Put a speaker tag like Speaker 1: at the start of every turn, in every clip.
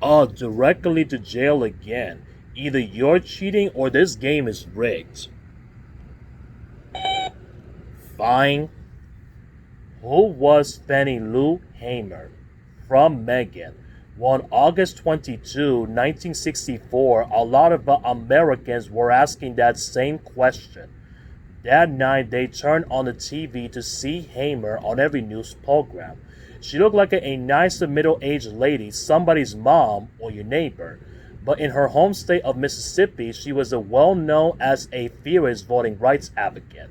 Speaker 1: Directly to jail again. Either you're cheating or this game is rigged. Fine. Who was Fannie Lou Hamer? From Megan. Well, on August 22, 1964, a lot of Americans were asking that same question. That night, they turned on the TV to see Hamer on every news program. She looked like a nice middle-aged lady, somebody's mom or your neighbor. But in her home state of Mississippi, she was well known as a fierce voting rights advocate.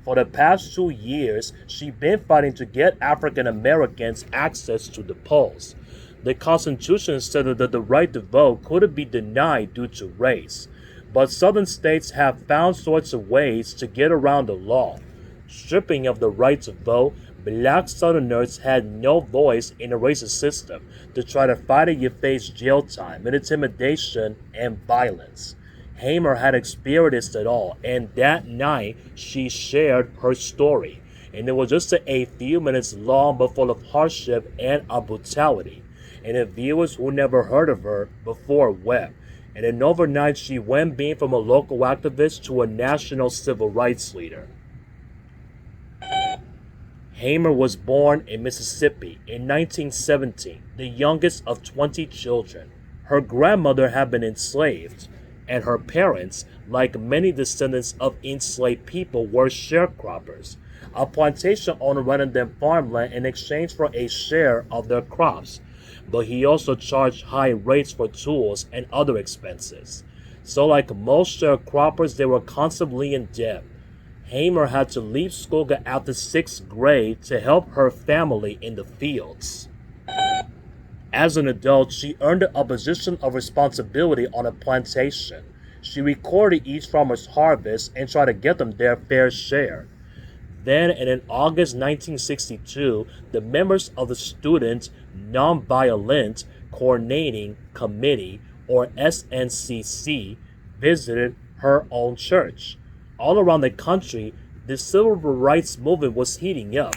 Speaker 1: For the past 2 years, she'd been fighting to get African Americans access to the polls. The Constitution said that the right to vote couldn't be denied due to race. But southern states have found sorts of ways to get around the law. Stripping of the right to vote, black southerners had no voice in the racist system. To try to fight it, you face jail time, and intimidation, and violence. Hamer had experienced it all, and that night she shared her story. And it was just a few minutes long but full of hardship and brutality. And the viewers who never heard of her before wept. And then overnight she went being from a local activist to a national civil rights leader. Hamer was born in Mississippi in 1917, the youngest of 20 children. Her grandmother had been enslaved, and her parents, like many descendants of enslaved people, were sharecroppers. A plantation owner rented them farmland in exchange for a share of their crops, but he also charged high rates for tools and other expenses. So like most sharecroppers, they were constantly in debt. Hamer had to leave school after 6th grade to help her family in the fields. As an adult, she earned a position of responsibility on a plantation. She recorded each farmer's harvest and tried to get them their fair share. Then, and in August 1962, the members of the Student Nonviolent Coordinating Committee, or SNCC, visited her own church. All around the country, the civil rights movement was heating up,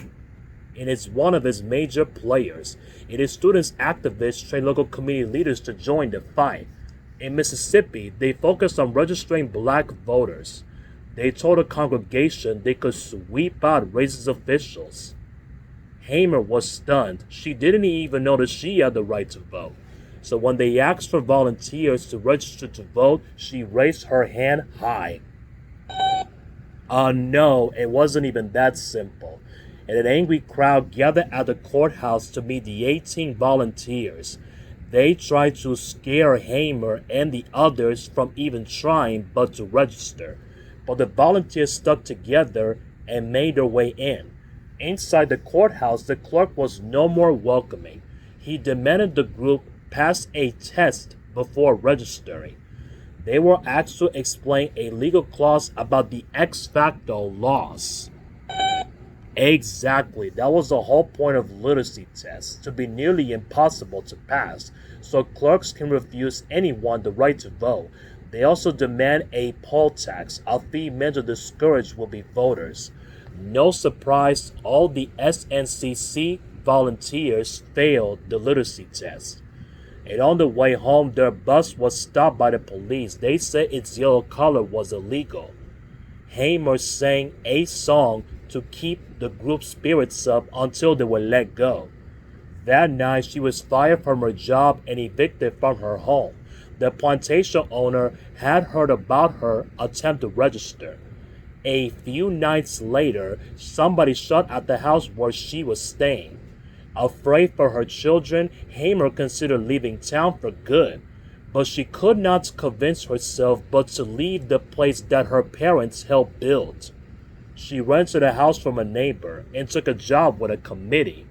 Speaker 1: and it's one of its major players. It is students activists train local community leaders to join the fight. In Mississippi, they focused on registering black voters. They told the congregation they could sweep out racist officials. Hamer was stunned. She didn't even know that she had the right to vote. So when they asked for volunteers to register to vote, she raised her hand high. No, it wasn't even that simple. And an angry crowd gathered at the courthouse to meet the 18 volunteers. They tried to scare Hamer and the others from even trying but to register. But the volunteers stuck together and made their way in. Inside the courthouse, the clerk was no more welcoming. He demanded the group pass a test before registering. They were asked to explain a legal clause about the ex facto laws. Exactly, that was the whole point of literacy tests, to be nearly impossible to pass, so clerks can refuse anyone the right to vote. They also demand a poll tax, a fee meant to discourage would-be voters. No surprise, all the SNCC volunteers failed the literacy test. And on the way home, their bus was stopped by the police. They said its yellow color was illegal. Hamer sang a song to keep the group's spirits up until they were let go. That night, she was fired from her job and evicted from her home. The plantation owner had heard about her attempt to register. A few nights later, somebody shot at the house where she was staying. Afraid for her children, Hamer considered leaving town for good, but she could not convince herself but to leave the place that her parents helped build. She rented a house from a neighbor and took a job with a committee.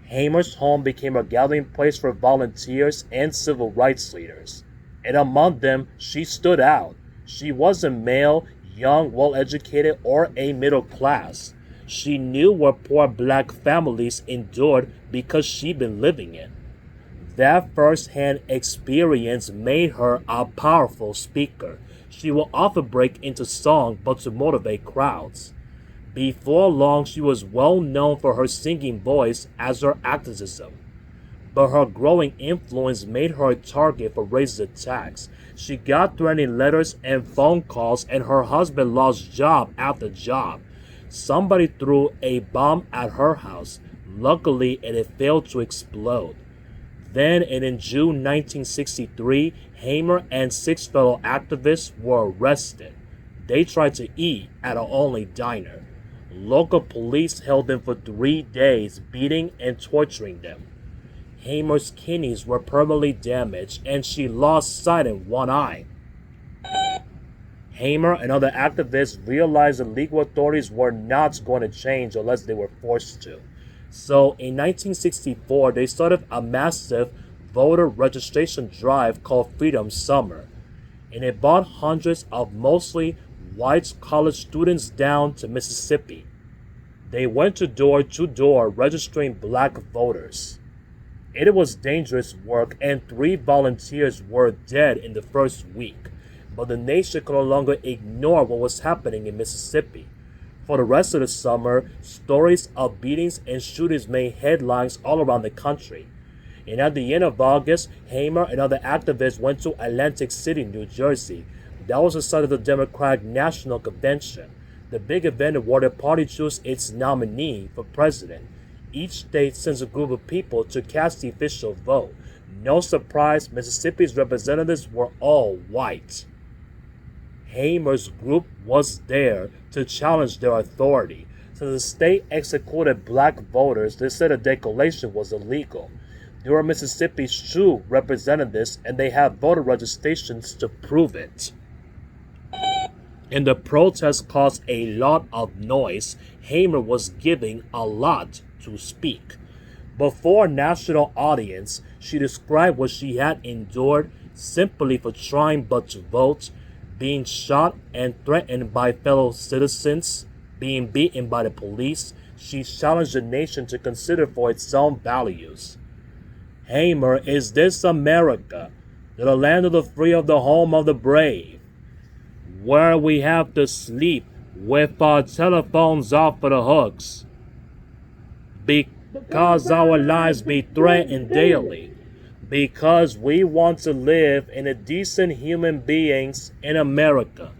Speaker 1: Hamer's home became a gathering place for volunteers and civil rights leaders, and among them, she stood out. She wasn't male, young, well-educated, or a middle class. She knew what poor black families endured because she'd been living it. That first-hand experience made her a powerful speaker. She will often break into song but to motivate crowds. Before long, she was well known for her singing voice as her activism. but her growing influence made her a target for racist attacks. She got threatening letters and phone calls, and her husband lost job after job. Somebody threw a bomb at her house. Luckily, it failed to explode. Then, and in June 1963, Hamer and six fellow activists were arrested. They tried to eat at a only diner. Local police held them for 3 days, beating and torturing them. Hamer's kidneys were permanently damaged, and she lost sight in one eye. Hamer and other activists realized the legal authorities were not going to change unless they were forced to. So in 1964, they started a massive voter registration drive called Freedom Summer, and it brought hundreds of mostly white college students down to Mississippi. They went door to door registering black voters. It was dangerous work, and 3 volunteers were dead in the first week, but the nation could no longer ignore what was happening in Mississippi. For the rest of the summer, stories of beatings and shootings made headlines all around the country. And at the end of August, Hamer and other activists went to Atlantic City, New Jersey. That was the site of the Democratic National Convention, the big event where the party chose its nominee for president. Each state sends a group of people to cast the official vote. No surprise, Mississippi's representatives were all white. Hamer's group was there to challenge their authority. Since the state excluded black voters, they said the declaration was illegal. They were Mississippi's true representatives, and they have voter registrations to prove it. And the protest caused a lot of noise. Hamer was giving a lot to speak. Before a national audience, she described what she had endured simply for trying but to vote, being shot and threatened by fellow citizens, being beaten by the police. She challenged the nation to consider for its own values. Hamer, is this America, the land of the free, of the home of the brave, where we have to sleep with our telephones off of the hooks, because our lives be threatened daily, because we want to live in a decent human beings in America.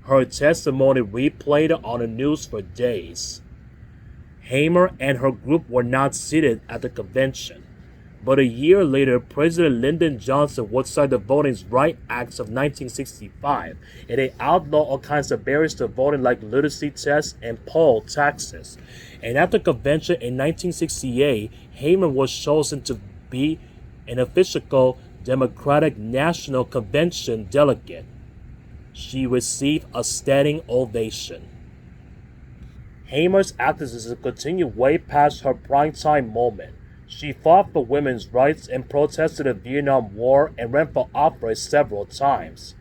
Speaker 1: Her testimony replayed on the news for days. Hamer and her group were not seated at the convention, but a year later, President Lyndon Johnson would sign the Voting Rights Act of 1965, and they outlawed all kinds of barriers to voting like literacy tests and poll taxes. And at the convention in 1968, Hamer was chosen to be an official Democratic National Convention delegate. She received a standing ovation. Hamer's activism continued way past her primetime moment. She fought for women's rights and protested the Vietnam War and ran for office several times.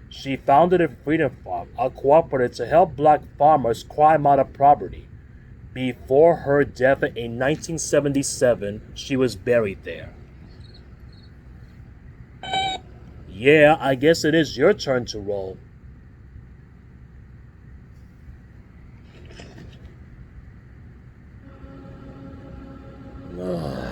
Speaker 1: She founded a Freedom Farm, a cooperative to help black farmers climb out of poverty. Before her death in 1977, she was buried there. Yeah, I guess it is your turn to roll. Ugh.